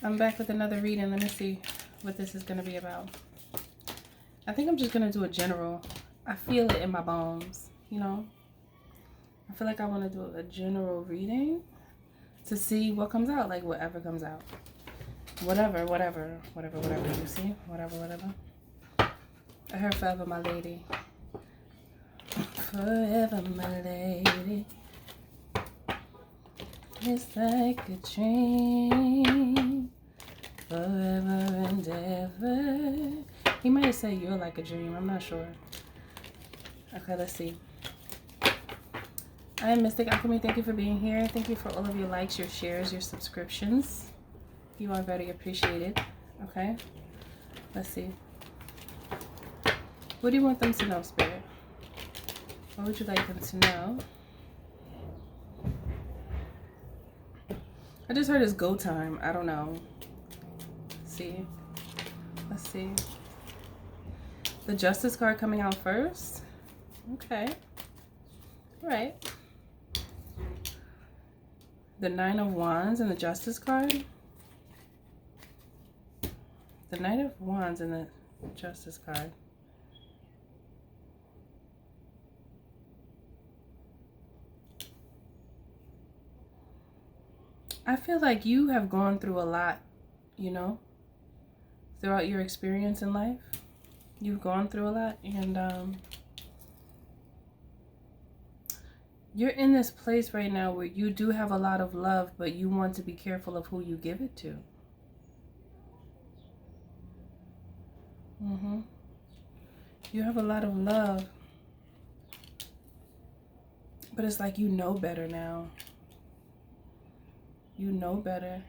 I'm back with another reading. Let me see what this is going to be about. I think I'm just going to do a general. I feel it in my bones, you know. I feel like I want to do a general reading to see what comes out, like whatever comes out. Whatever, you see? Whatever. I heard forever, my lady. Forever, my lady. It's like a dream. Forever and ever. He might have said you're like a dream. I'm not sure. Okay, let's see. I am Mystic Alchemy. Thank you for being here. Thank you for all of your likes, your shares, your subscriptions. You are very appreciated. Okay, let's see. What do you want them to know, Spirit? What would you like them to know? I just heard it's go time. I don't know. Let's see. The Justice card coming out first. Okay. All right. The Nine of Wands and the Justice card. The Knight of Wands and the Justice card. I feel like you have gone through a lot, you know, throughout your experience in life. You've gone through a lot, and you're in this place right now where you do have a lot of love, but you want to be careful of who you give it to. You have a lot of love, but it's like you know better now. You know better,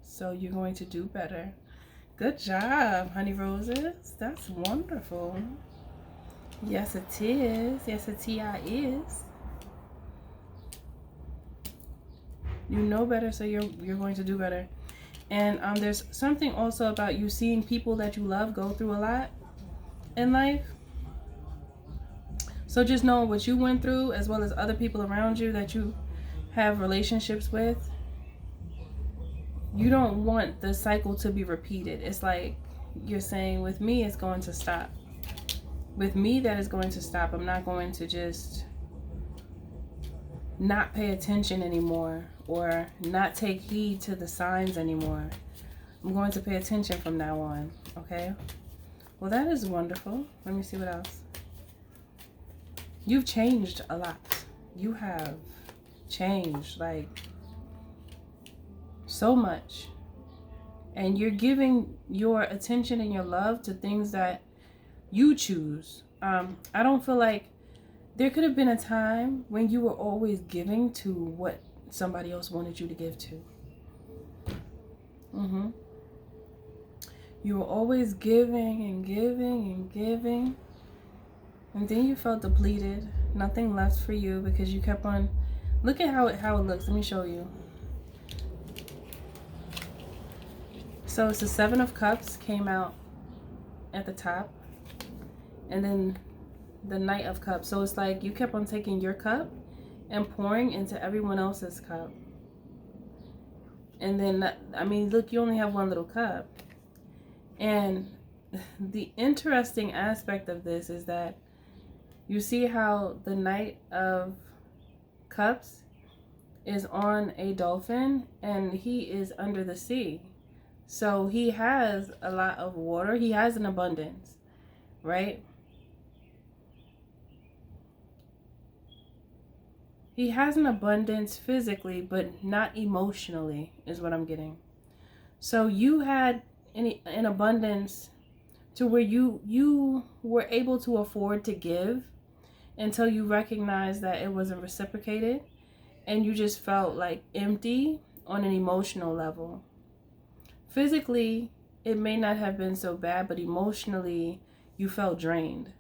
so you're going to do better. Good job, honey roses. That's wonderful. Yes, it is. Yes, it is. You know better, so you're going to do better. And there's something also about you seeing people that you love go through a lot in life. So just knowing what you went through, as well as other people around you that you have relationships with. You don't want the cycle to be repeated. It's like you're saying, with me, it's going to stop. With me, that is going to stop. I'm not going to just not pay attention anymore or not take heed to the signs anymore. I'm going to pay attention from now on. Okay? Well, that is wonderful. Let me see what else. You've changed a lot. You have changed, like, so much. And you're giving your attention and your love to things that you choose. I don't feel like there could have been a time when you were always giving to what somebody else wanted you to give to. You were always giving and giving and giving, and then you felt depleted, nothing left for you, because you kept on. Look at how it looks. Let me show you. So it's the Seven of Cups came out at the top, and then the Knight of Cups. So it's like you kept on taking your cup and pouring into everyone else's cup. And then, I mean, look, you only have one little cup. And the interesting aspect of this is that you see how the Knight of Cups is on a dolphin and he is under the sea. So he has a lot of water. He has an abundance, right? He has an abundance physically, but not emotionally, is what I'm getting. So you had an abundance to where you were able to afford to give until you recognized that it wasn't reciprocated, and you just felt like empty on an emotional level. Physically, it may not have been so bad, but emotionally, you felt drained.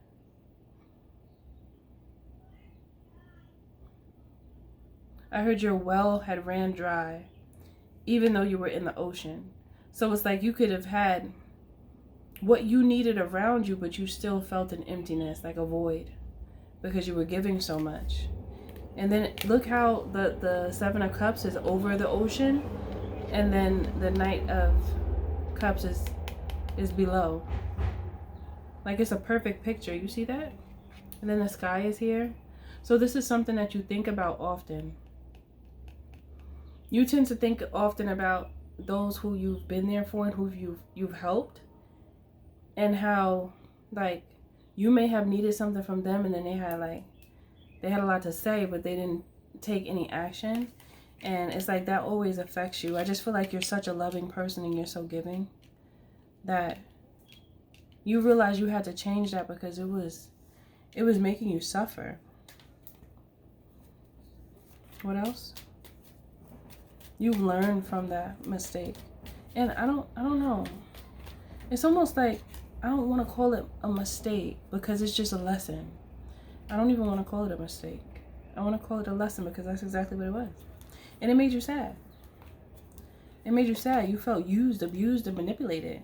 I heard your well had ran dry, even though you were in the ocean. So it's like you could have had what you needed around you, but you still felt an emptiness, like a void, because you were giving so much. And then look how the Seven of Cups is over the ocean. and then the Knight of Cups is below. Like, it's a perfect picture. You see that? And then the sky is here. So this is something that you think about often. You tend to think often about those who you've been there for and who you've helped, and how, like, you may have needed something from them, and then they had a lot to say, but they didn't take any action. And it's like that always affects you. I just feel like you're such a loving person and you're so giving that you realize you had to change that because it was making you suffer. What else? You've learned from that mistake. And I don't know. It's almost like I don't want to call it a mistake because it's just a lesson. I don't even want to call it a mistake. I want to call it a lesson because that's exactly what it was. And it made you sad. It made you sad. You felt used, abused, and manipulated.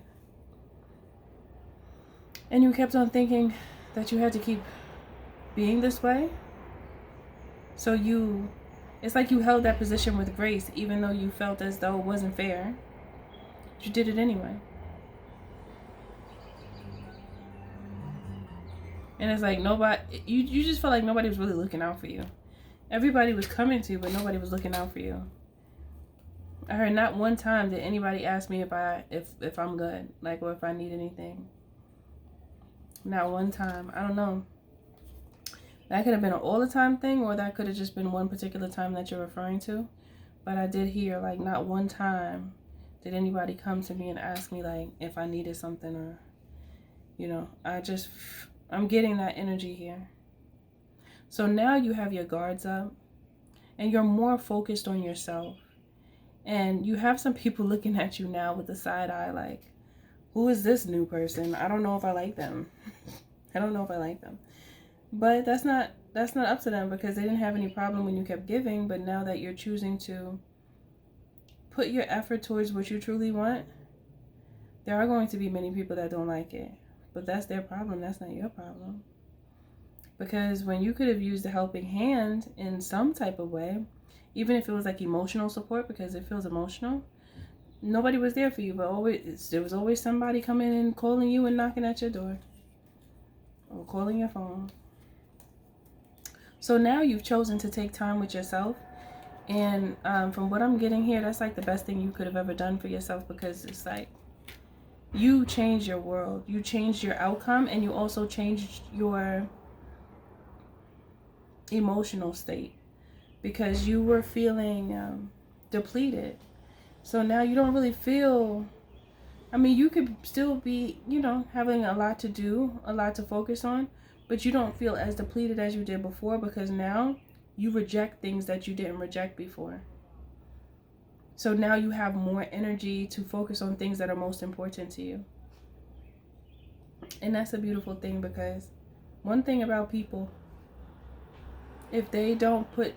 And you kept on thinking that you had to keep being this way. So it's like you held that position with grace, even though you felt as though it wasn't fair. You did it anyway. And it's like you just felt like nobody was really looking out for you. Everybody was coming to you, but nobody was looking out for you. I heard not one time did anybody ask me if I'm good, like, or if I need anything. Not one time. I don't know. That could have been an all the time thing, or that could have just been one particular time that you're referring to. But I did hear, like, not one time did anybody come to me and ask me, like, if I needed something, or, you know, I'm getting that energy here. So now you have your guards up and you're more focused on yourself. And you have some people looking at you now with the side eye like, who is this new person? I don't know if I like them. I don't know if I like them. But that's not up to them because they didn't have any problem when you kept giving. But now that you're choosing to put your effort towards what you truly want, there are going to be many people that don't like it. But that's their problem. That's not your problem. Because when you could have used a helping hand in some type of way, even if it was like emotional support, because it feels emotional, nobody was there for you. But there was always somebody coming and calling you and knocking at your door. Or calling your phone. So now you've chosen to take time with yourself. And from what I'm getting here, that's like the best thing you could have ever done for yourself, because it's like you changed your world. You changed your outcome, and you also changed your emotional state because you were feeling depleted. So now you don't really feel, I mean, you could still be, you know, having a lot to do, a lot to focus on, but you don't feel as depleted as you did before because now you reject things that you didn't reject before. So now you have more energy to focus on things that are most important to you. And that's a beautiful thing, because one thing about people, if they don't put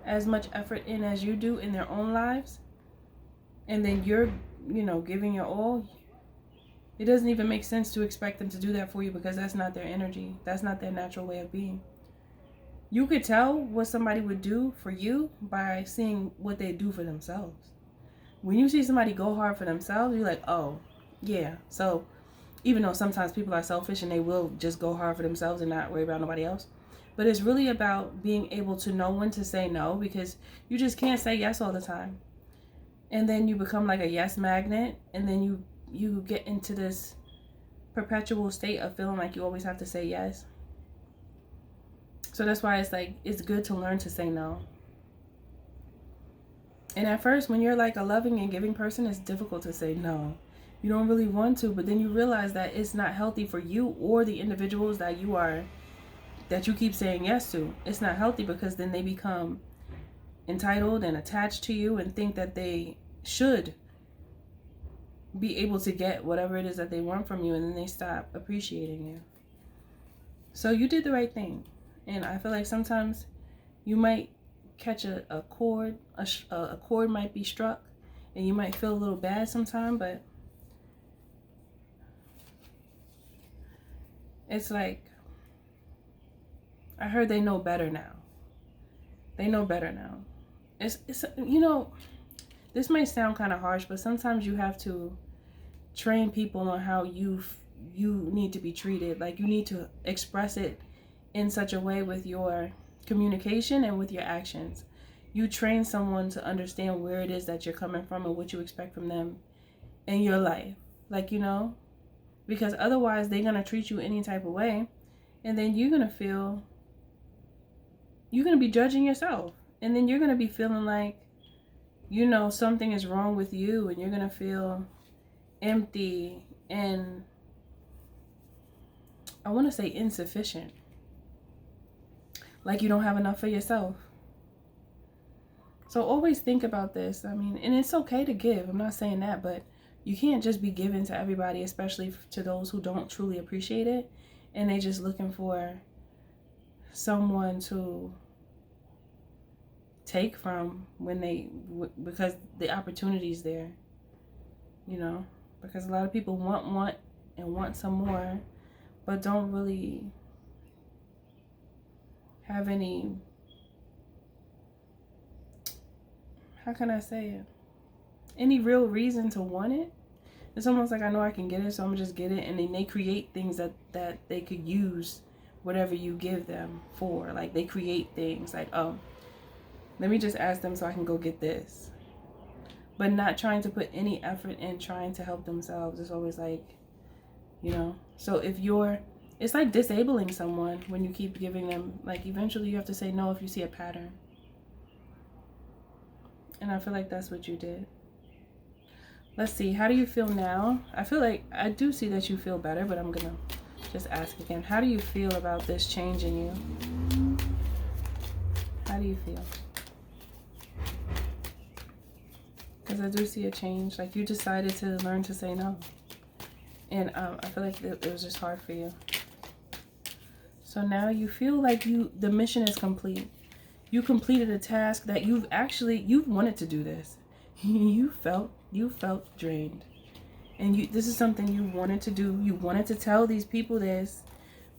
as much effort in as you do in their own lives, and then you're, you know, giving your all, it doesn't even make sense to expect them to do that for you, because that's not their energy. That's not their natural way of being. You could tell what somebody would do for you by seeing what they do for themselves. When you see somebody go hard for themselves, you're like, oh, yeah. So even though sometimes people are selfish and they will just go hard for themselves and not worry about nobody else, but it's really about being able to know when to say no, because you just can't say yes all the time. And then you become like a yes magnet, and then you get into this perpetual state of feeling like you always have to say yes. So that's why it's like, it's good to learn to say no. And at first, when you're like a loving and giving person, it's difficult to say no. You don't really want to, but then you realize that it's not healthy for you or the individuals that you keep saying yes to. It's not healthy, because then they become entitled and attached to you and think that they should be able to get whatever it is that they want from you, and then they stop appreciating you. So you did the right thing. And I feel like sometimes you might catch a chord, a chord might be struck, and you might feel a little bad sometimes, but it's like, I heard they know better now. They know better now. It's you know, this may sound kind of harsh, but sometimes you have to train people on how you need to be treated. Like, you need to express it in such a way with your communication and with your actions. You train someone to understand where it is that you're coming from and what you expect from them in your life. Like, you know, because otherwise they're going to treat you any type of way, and then you're going to be judging yourself, and then you're going to be feeling like, you know, something is wrong with you, and you're going to feel empty and, I want to say, insufficient. Like you don't have enough for yourself. So always think about this. I mean, and it's okay to give. I'm not saying that, but you can't just be giving to everybody, especially to those who don't truly appreciate it, and they just looking for someone to take from because the opportunity's there, you know, because a lot of people want some more, but don't really have any, how can I say it, any real reason to want it. It's almost like, I know I can get it, so I'm gonna just get it, and then they create things that they could use whatever you give them for. Like, they create things like, oh, let me just ask them so I can go get this, but not trying to put any effort in trying to help themselves. It's always like, you know, so it's like disabling someone when you keep giving them. Like, eventually you have to say no if you see a pattern. And I feel like that's what you did. Let's see, how do you feel now? I feel like I do see that you feel better, but I'm gonna just ask again. How do you feel about this change in you? How do you feel? Because I do see a change. Like, you decided to learn to say no. And I feel like it was just hard for you. So now you feel like the mission is complete. You completed a task that you've wanted to do this. You felt drained. And this is something you wanted to do. You wanted to tell these people this,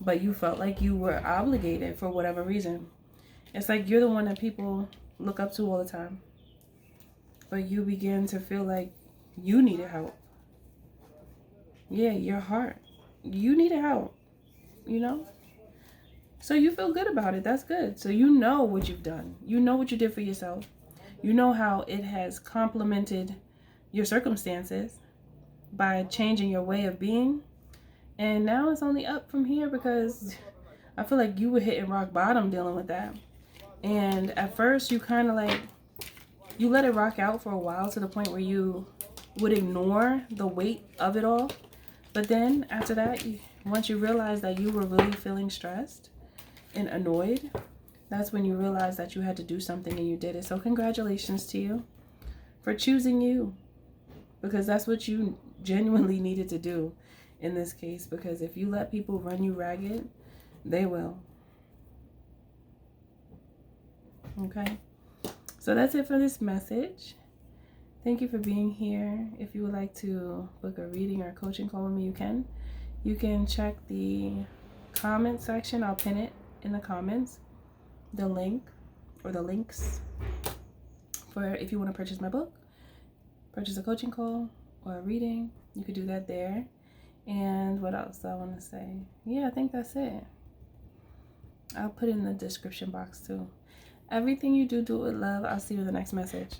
but you felt like you were obligated for whatever reason. It's like you're the one that people look up to all the time. But you began to feel like you needed help. Yeah, your heart. You needed help, you know? So you feel good about it. That's good. So you know what you've done. You know what you did for yourself. You know how it has complemented your circumstances by changing your way of being. And now it's only up from here, because I feel like you were hitting rock bottom dealing with that. And at first you kind of like, you let it rock out for a while to the point where you would ignore the weight of it all. But then after that, once you realize that you were really feeling stressed and annoyed, that's when you realize that you had to do something, and you did it. So congratulations to you for choosing you, because that's what you genuinely needed to do in this case. Because if you let people run you ragged, they will. Okay? So that's it for this message. Thank you for being here. If you would like to book a reading or a coaching call with me, you can. You can check the comment section. I'll pin it in the comments. The link or the links for if you want to purchase my book, purchase a coaching call or a reading. You could do that there. And what else do I want to say? Yeah, I think that's it. I'll put it in the description box too. Everything you do, do it with love. I'll see you in the next message.